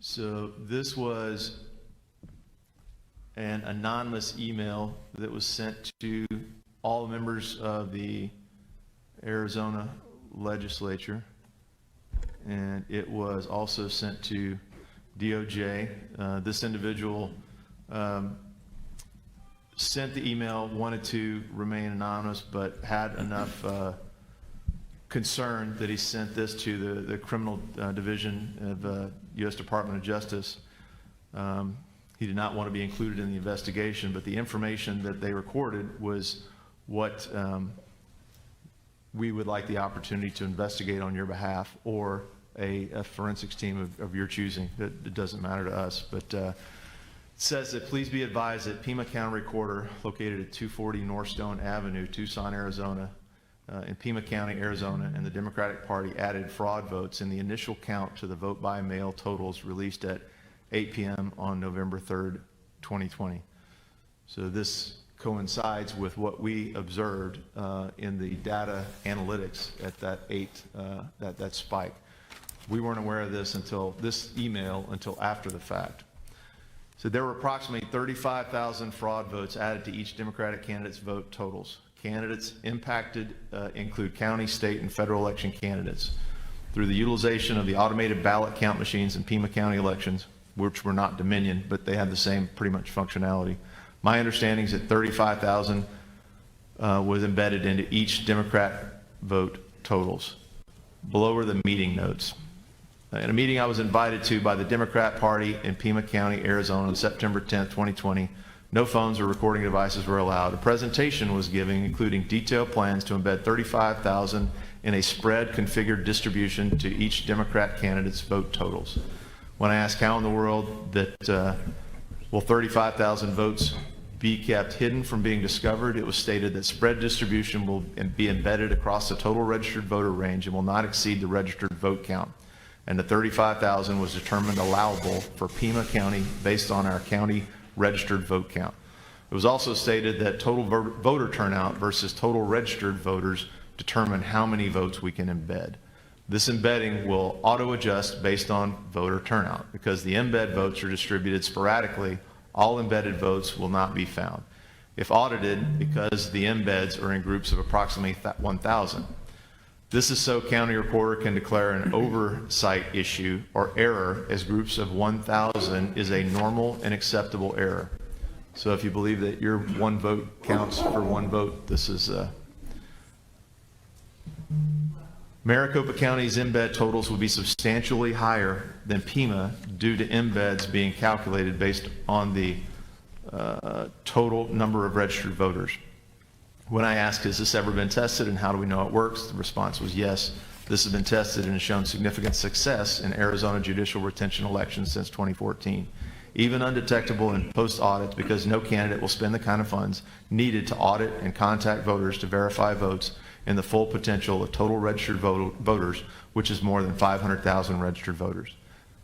So this was an anonymous email that was sent to all members of the Arizona Legislature, and it was also sent to DOJ. This individual sent the email, wanted to remain anonymous, but had enough concern that he sent this to the Criminal Division of U.S. Department of Justice. He did not want to be included in the investigation, but the information that they recorded was what we would like the opportunity to investigate on your behalf, or a forensics team of your choosing. It doesn't matter to us, but it says that please be advised that Pima County Recorder, located at 240 North Stone Avenue, Tucson, Arizona, in Pima County, Arizona, and the Democratic Party added fraud votes in the initial count to the vote by mail totals released at 8 p.m. on November 3rd, 2020. So this coincides with what we observed in the data analytics at that spike. We weren't aware of this email until after the fact. So there were approximately 35,000 fraud votes added to each Democratic candidate's vote totals. Candidates impacted include county, state, and federal election candidates. Through the utilization of the automated ballot count machines in Pima County elections, which were not Dominion, but they had the same pretty much functionality. My understanding is that 35,000 was embedded into each Democrat vote totals. Below are the meeting notes. In a meeting I was invited to by the Democrat Party in Pima County, Arizona on September 10th, 2020, no phones or recording devices were allowed. A presentation was given including detailed plans to embed 35,000 in a spread configured distribution to each Democrat candidate's vote totals. When I asked how in the world that will 35,000 votes be kept hidden from being discovered, it was stated that spread distribution will be embedded across the total registered voter range and will not exceed the registered vote count. And the 35,000 was determined allowable for Pima County based on our county registered vote count. It was also stated that total voter turnout versus total registered voters determine how many votes we can embed. This embedding will auto-adjust based on voter turnout. Because the embed votes are distributed sporadically, all embedded votes will not be found. If audited, because the embeds are in groups of approximately 1,000. This is so county recorder can declare an oversight issue or error as groups of 1,000 is a normal and acceptable error. So if you believe that your one vote counts for one vote, this is Maricopa County's embed totals will be substantially higher than Pima due to embeds being calculated based on the total number of registered voters. When I asked, has this ever been tested and how do we know it works? The response was yes. This has been tested and has shown significant success in Arizona judicial retention elections since 2014. Even undetectable in post-audits, because no candidate will spend the kind of funds needed to audit and contact voters to verify votes in the full potential of total registered voters, which is more than 500,000 registered voters.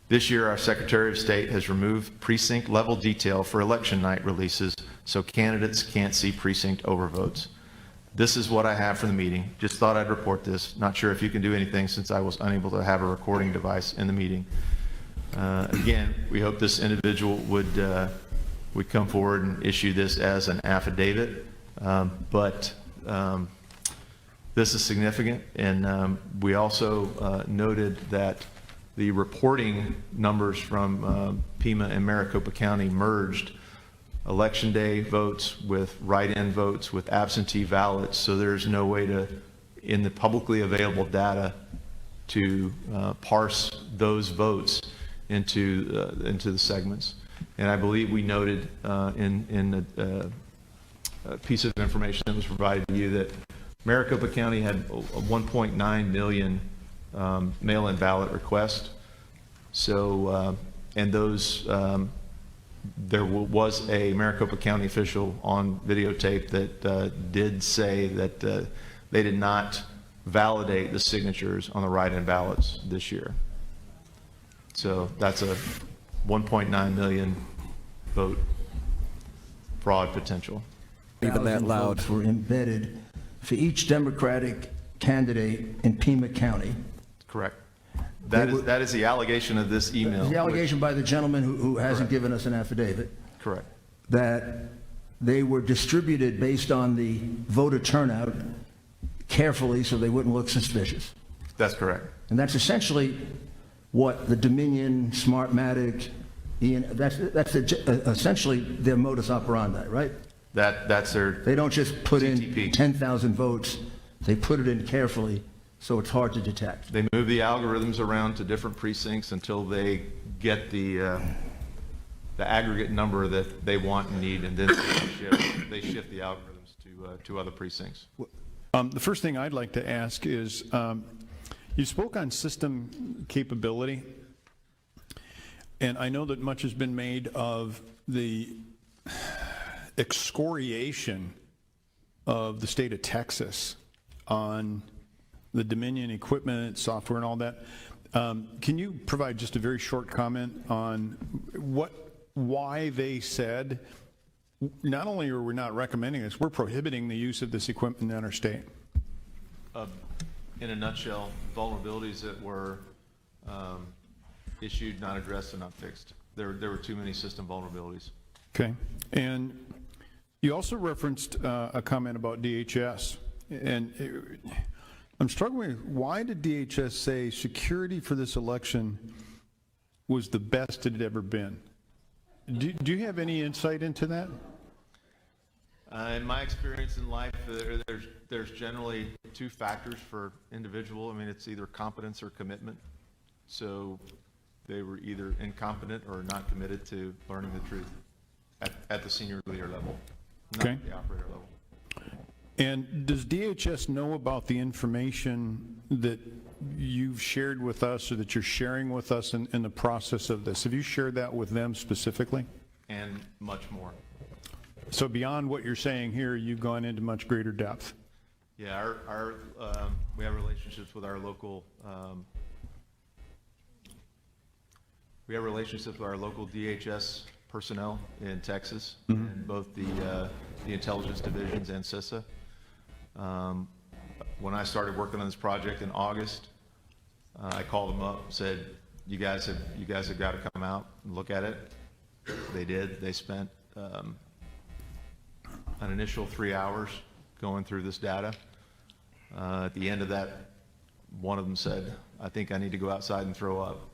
This year, our Secretary of State has removed precinct level detail for election night releases so candidates can't see precinct overvotes. This is what I have for the meeting. Just thought I'd report this. Not sure if you can do anything since I was unable to have a recording device in the meeting. Again, we hope this individual would come forward and issue this as an affidavit, but this is significant, and we also noted that the reporting numbers from Pima and Maricopa County merged election day votes with write-in votes with absentee ballots, so there's no way to, in the publicly available data, to parse those votes into the segments. And I believe we noted in a piece of information that was provided to you that Maricopa County had 1.9 million mail-in ballot requests. So, and those, there was a Maricopa County official on videotape that did say that they did not validate the signatures on the write-in ballots this year. So that's a 1.9 million vote fraud potential. Even that loud. Votes were embedded for each Democratic candidate in Pima County. Correct. That is the allegation of this email. The allegation by the gentleman who hasn't Correct. given us an affidavit, Correct. that they were distributed based on the voter turnout carefully so they wouldn't look suspicious. That's correct. And that's essentially what the Dominion, Smartmatic, that's essentially their modus operandi, right? That's their, They don't just put in CTP. 10,000 votes, they put it in carefully so it's hard to detect. they move the algorithms around to different precincts until they get the aggregate number that they want and need, and then they shift the algorithms to other precincts. The first thing I'd like to ask is, you spoke on system capability, and I know that much has been made of the excoriation of the state of Texas on the Dominion equipment, software, and all that. Can you provide just a very short comment on why they said, not only are we not recommending this, we're prohibiting the use of this equipment in our state? In a nutshell, vulnerabilities that were issued, not addressed, and not fixed. There were too many system vulnerabilities. Okay. And you also referenced a comment about DHS. And I'm struggling with, why did DHS say security for this election was the best it had ever been? Do you have any insight into that? In my experience in life, there's generally two factors for individual. I mean, it's either competence or commitment. So they were either incompetent or not committed to learning the truth at the senior leader level, not Okay. at the operator level. And does DHS know about the information that you've shared with us or that you're sharing with us in the process of this? Have you shared that with them specifically? And much more. So beyond what you're saying here, you've gone into much greater depth. Yeah, we have relationships with our local DHS personnel in Texas, in both the intelligence divisions and CISA. When I started working on this project in August, I called them up and said, you guys have got to come out and look at it. They did. They spent an initial 3 hours going through this data. At the end of that, one of them said, I think I need to go outside and throw up.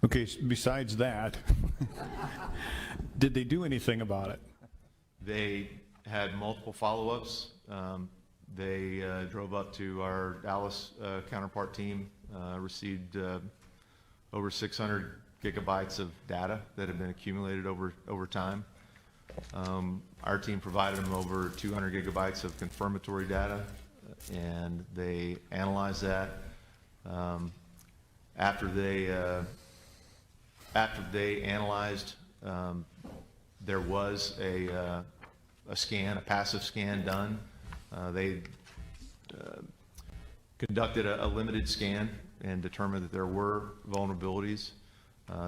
Okay, besides that, did they do anything about it? They had multiple follow-ups. They drove up to our Dallas counterpart team, received over 600 gigabytes of data that had been accumulated over time. Our team provided them over 200 gigabytes of confirmatory data, and they analyzed that. After they analyzed, there was a passive scan done. They conducted a limited scan and determined that there were vulnerabilities.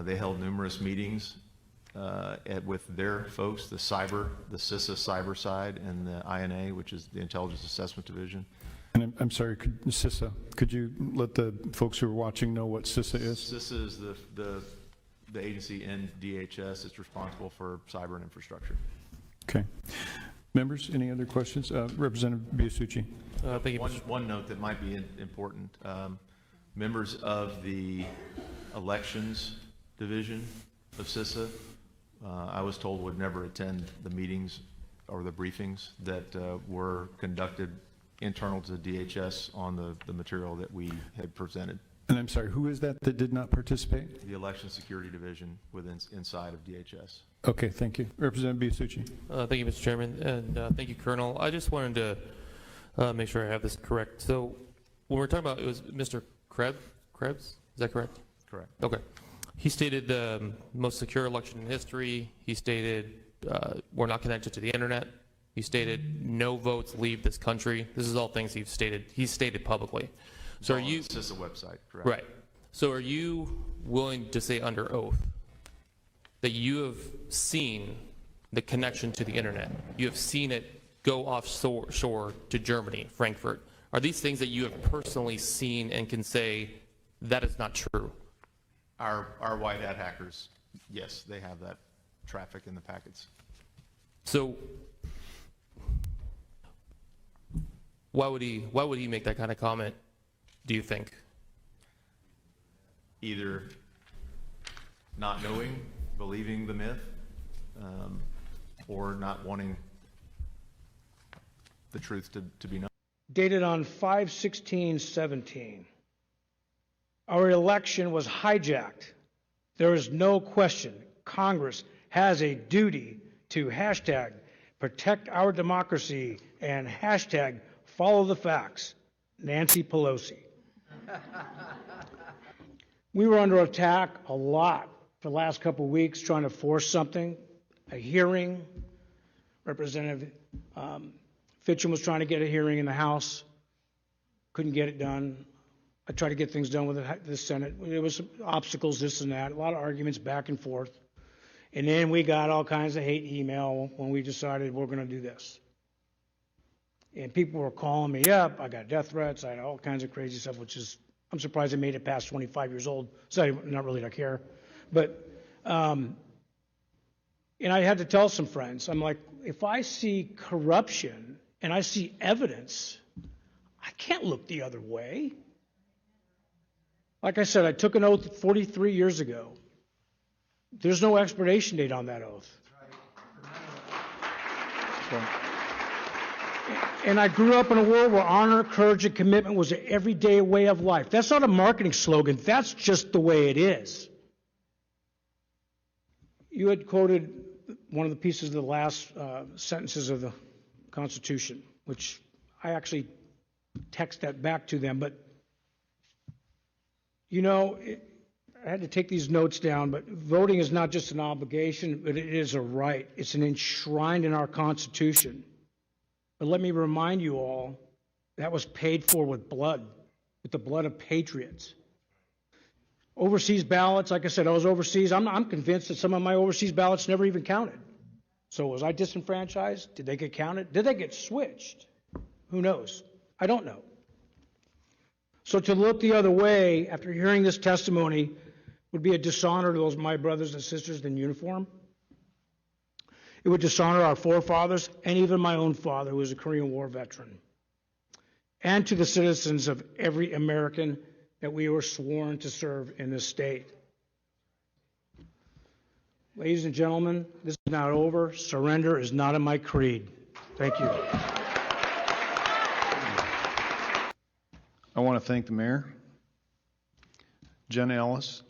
They held numerous meetings with their folks, the CISA cyber side, and the INA, which is the Intelligence Assessment Division. And I'm sorry, CISA, could you let the folks who are watching know what CISA is? CISA is the agency in DHS that's responsible for cyber and infrastructure. Okay. Members, any other questions? Representative Biasucci. Thank you, One note that might be important, members of the elections division of CISA, I was told would never attend the meetings or the briefings that were conducted internal to DHS on the material that we had presented. And I'm sorry, who is that did not participate? The election security division inside of DHS. Okay, thank you. Representative Biasucci. Thank you, Mr. Chairman, and thank you, Colonel. I just wanted to make sure I have this correct. So when we're talking about, it was Mr. Krebs? Is that correct? Correct. Okay. He stated the most secure election in history. He stated we're not connected to the internet. He stated no votes leave this country. This is all things he's stated publicly. So are you? It's just a website, correct? Right. So are you willing to say under oath that you have seen the connection to the internet? You have seen it go offshore to Germany, Frankfurt. Are these things that you have personally seen and can say that is not true. Our white hat hackers, yes, they have that traffic in the packets. So why would he make that kind of comment, do you think? Either not knowing, believing the myth, or not wanting the truth to be known. Dated on 5/16/17. Our election was hijacked. There is no question Congress has a duty to hashtag protect our democracy and hashtag follow the facts. Nancy Pelosi. We were under attack a lot for the last couple of weeks trying to force something, a hearing. Representative Fitchum was trying to get a hearing in the House, couldn't get it done. I tried to get things done with the Senate. There was some obstacles, this and that, a lot of arguments back and forth. And then we got all kinds of hate email when we decided we're going to do this. And people were calling me up. I got death threats. I had all kinds of crazy stuff, which is, I'm surprised I made it past 25 years old. So I'm not really, I care. But, and I had to tell some friends, I'm like, if I see corruption and I see evidence, I can't look the other way. Like I said, I took an oath 43 years ago. There's no expiration date on that oath. And I grew up in a world where honor, courage, and commitment was an everyday way of life. That's not a marketing slogan. That's just the way it is. You had quoted one of the pieces of the last sentences of the Constitution, which I actually text that back to them. But, you know, I had to take these notes down, but voting is not just an obligation, but it is a right. It's an enshrined in our Constitution. But let me remind you all, that was paid for with blood, with the blood of patriots. Overseas ballots, like I said, I was overseas. I'm convinced that some of my overseas ballots never even counted. So was I disenfranchised? Did they get counted? Did they get switched? Who knows? I don't know. So to look the other way after hearing this testimony would be a dishonor to those my brothers and sisters in uniform. It would dishonor our forefathers and even my own father, who was a Korean War veteran, and to the citizens of every American that we were sworn to serve in this state. Ladies and gentlemen, this is not over. Surrender is not in my creed. Thank you. I want to thank the mayor, Jen Ellis,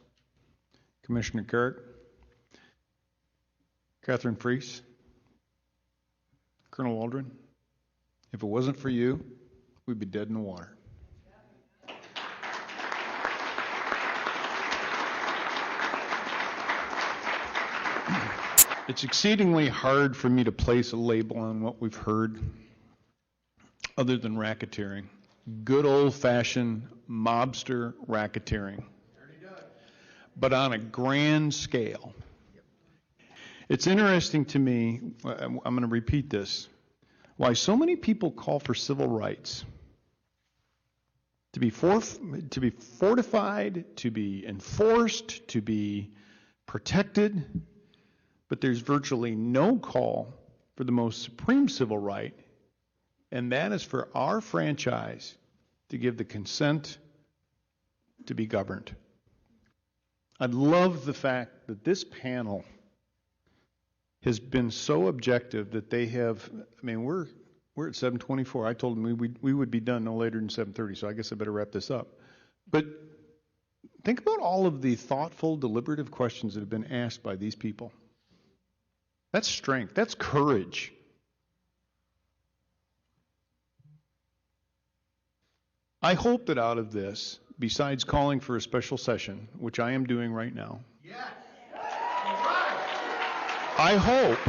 Commissioner Garrett, Catherine Freese, Colonel Waldron. If it wasn't for you, we'd be dead in the water. It's exceedingly hard for me to place a label on what we've heard other than racketeering. Good old-fashioned mobster racketeering. But on a grand scale. It's interesting to me, I'm going to repeat this, why so many people call for civil rights. To be fortified, to be enforced, to be protected, but there's virtually no call for the most supreme civil right, and that is for our franchise to give the consent to be governed. I love the fact that this panel has been so objective that they have, I mean, we're at 7:24. I told them we would be done no later than 7:30, so I guess I better wrap this up. But think about all of the thoughtful, deliberative questions that have been asked by these people. That's strength. That's courage. I hope that out of this, besides calling for a special session, which I am doing right now, I hope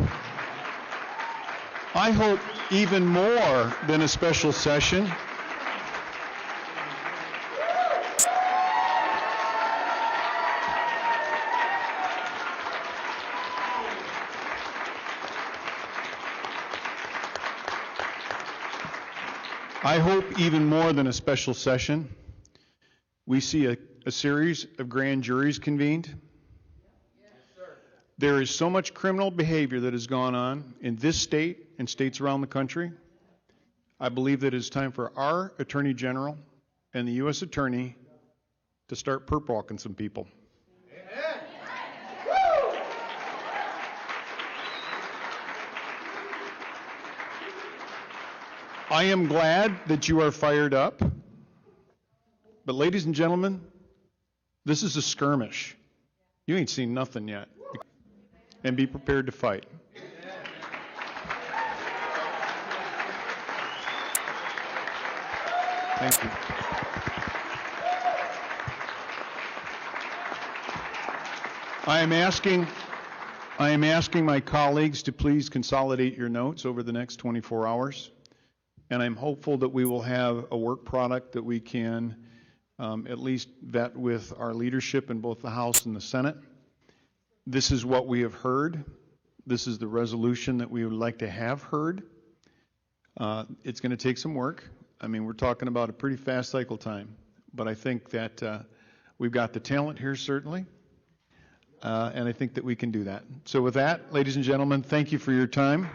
even more than a special session, we see a series of grand juries convened? There is so much criminal behavior that has gone on in this state and states around the country. I believe that it's time for our Attorney General and the U.S. Attorney to start perp walking some people. I am glad that you are fired up, but ladies and gentlemen, this is a skirmish. You ain't seen nothing yet. And be prepared to fight. Thank you. I am asking my colleagues to please consolidate your notes over the next 24 hours. And I'm hopeful that we will have a work product that we can at least vet with our leadership in both the House and the Senate. This is what we have heard. This is the resolution that we would like to have heard. It's going to take some work. I mean, we're talking about a pretty fast cycle time, but I think that we've got the talent here, certainly, and I think that we can do that. So with that, ladies and gentlemen, thank you for your time.